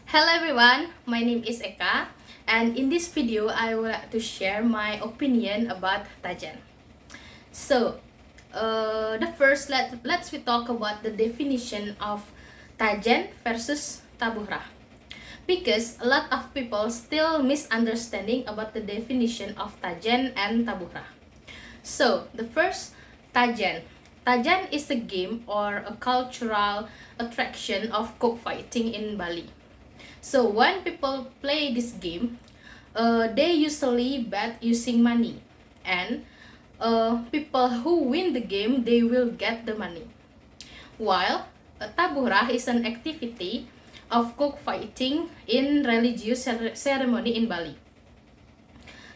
Hello everyone, my name is Eka, and in this video I would like to share my opinion about TAJEN. So, the first let's we talk about the definition of TAJEN versus tabuhrah, because a lot of people still misunderstanding about the definition of TAJEN and tabuhrah. So, the first, TAJEN. TAJEN is a game or a cultural attraction of cockfighting in Bali. So when people play this game, they usually bet using money, and people who win the game, they will get the money. While tabuhrah is an activity of cockfighting in religious ceremony in Bali.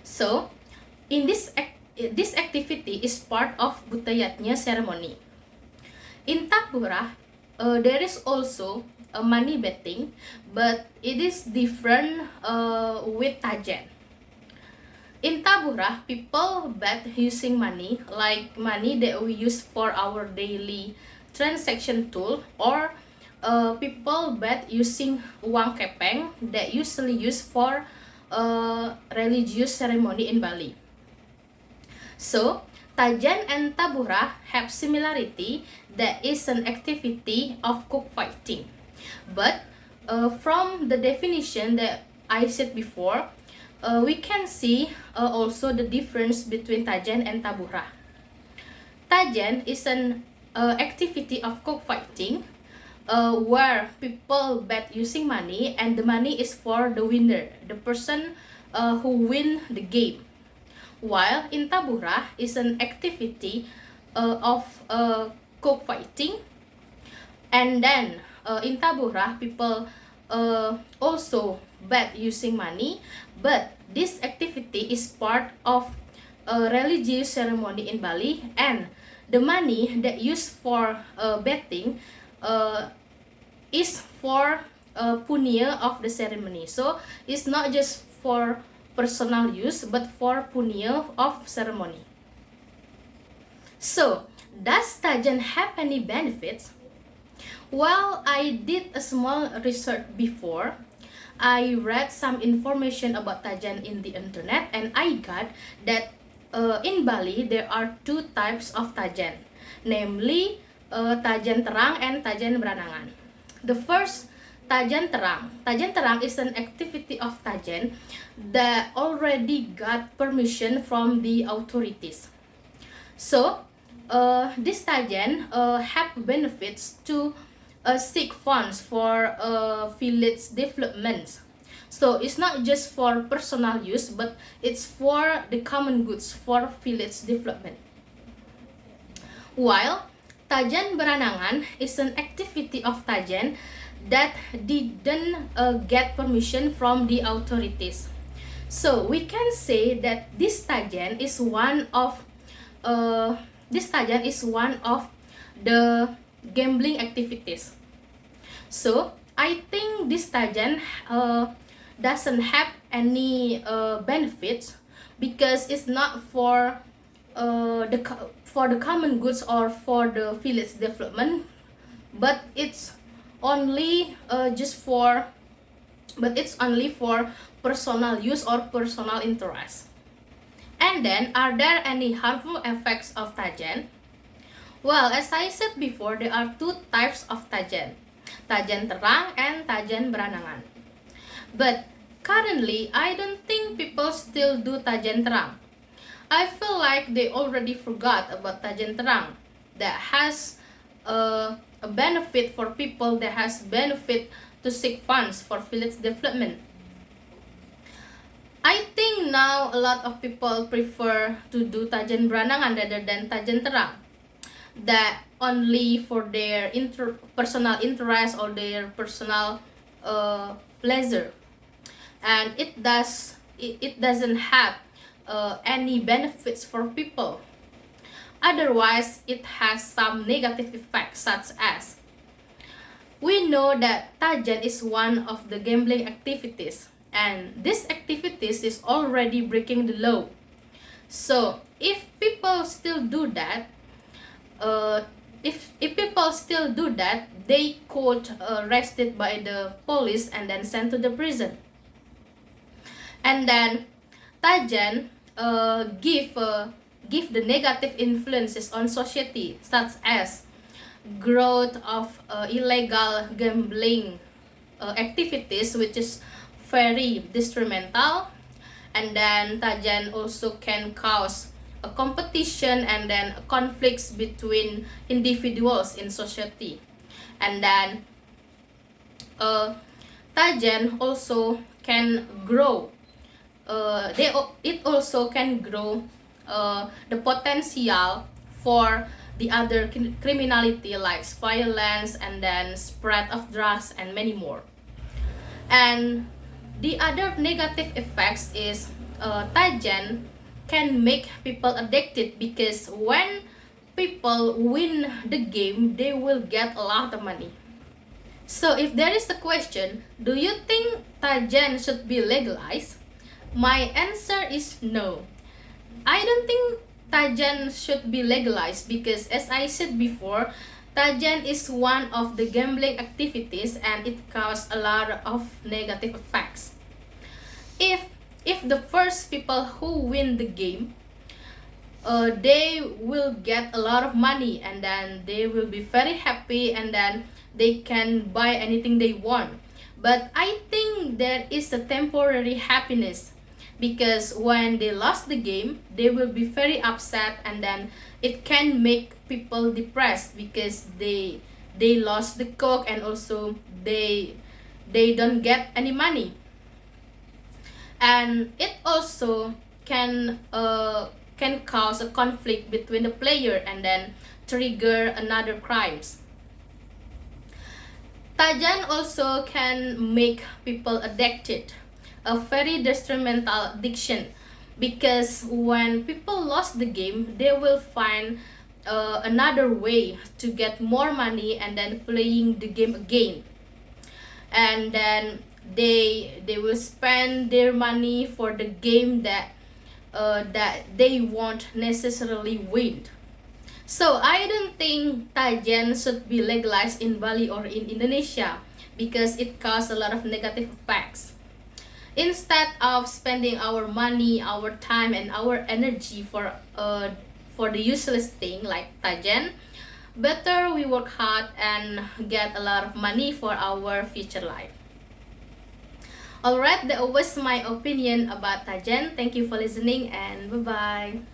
So in this activity is part of Butayatnya ceremony. In tabuhrah, there is also money betting, but it is different with TAJEN. In tabuhrah, people bet using money, like money that we use for our daily transaction tool, or people bet using uang kepeng that usually used for religious ceremony in Bali. So TAJEN and tabuhrah have similarity, that is an activity of cockfighting. But from the definition that I said before, we can see also the difference between TAJEN and tabuhrah. TAJEN is an activity of cockfighting where people bet using money, and the money is for the winner, the person who win the game. While in tabuhrah is an activity of cockfighting, and then in tabuhrah people also bet using money, but this activity is part of a religious ceremony in Bali, and the money that used for betting is for punya of the ceremony. So it's not just for personal use, but for punya of ceremony. So does TAJEN have any benefits? Well, I did a small research before. I read some information about TAJEN in the internet, and I got that in Bali there are two types of TAJEN, namely TAJEN terang and TAJEN beranangan. The first, TAJEN terang. TAJEN terang is an activity of TAJEN that already got permission from the authorities. So this TAJEN have benefits to seek funds for village development. So it's not just for personal use, but it's for the common goods for village development. While TAJEN beranangan is an activity of TAJEN that didn't get permission from the authorities. So we can say that this TAJEN is one of the gambling activities. So I think this TAJEN doesn't have any benefits, because it's not for the common goods or for the village development, but it's only for personal use or personal interest. And then, are there any harmful effects of TAJEN? Well, as I said before, there are two types of TAJEN, TAJEN terang and TAJEN beranangan. But currently, I don't think people still do TAJEN terang. I feel like they already forgot about TAJEN terang, that has a benefit for people, that has benefit to seek funds for village development. I think now a lot of people prefer to do TAJEN beranangan rather than TAJEN terang, that only for their personal interest or their personal pleasure, and it doesn't have any benefits for people. Otherwise, it has some negative effects, such as we know that TAJEN is one of the gambling activities, and this activities is already breaking the law. So if people still do that, if people still do that, they could arrested by the police and then sent to the prison. And then TAJEN give the negative influences on society, such as growth of illegal gambling activities, which is very detrimental. And then TAJEN also can cause a competition and then conflicts between individuals in society. And then TAJEN also can grow. It also can grow the potential for the other criminality like violence and then spread of drugs and many more. And the other negative effects is TAJEN can make people addicted, because when people win the game, they will get a lot of money. So if there is a question, do you think TAJEN should be legalized? My answer is no. I don't think TAJEN should be legalized because, as I said before, TAJEN is one of the gambling activities and it causes a lot of negative effects. If the first people who win the game, they will get a lot of money and then they will be very happy and then they can buy anything they want. But I think there is a temporary happiness, because when they lost the game, they will be very upset and then it can make people depressed because they lost the coke and also they don't get any money. And it also can cause a conflict between the player and then trigger another crimes. TAJEN also can make people addicted, a very detrimental addiction, because when people lost the game, they will find another way to get more money and then playing the game again. And then they will spend their money for the game that they won't necessarily win. So I don't think TAJEN should be legalized in Bali or in Indonesia because it causes a lot of negative effects. Instead of spending our money, our time, and our energy for the useless thing like TAJEN, better we work hard and get a lot of money for our future life. Alright, that was my opinion about TAJEN. Thank you for listening and bye-bye.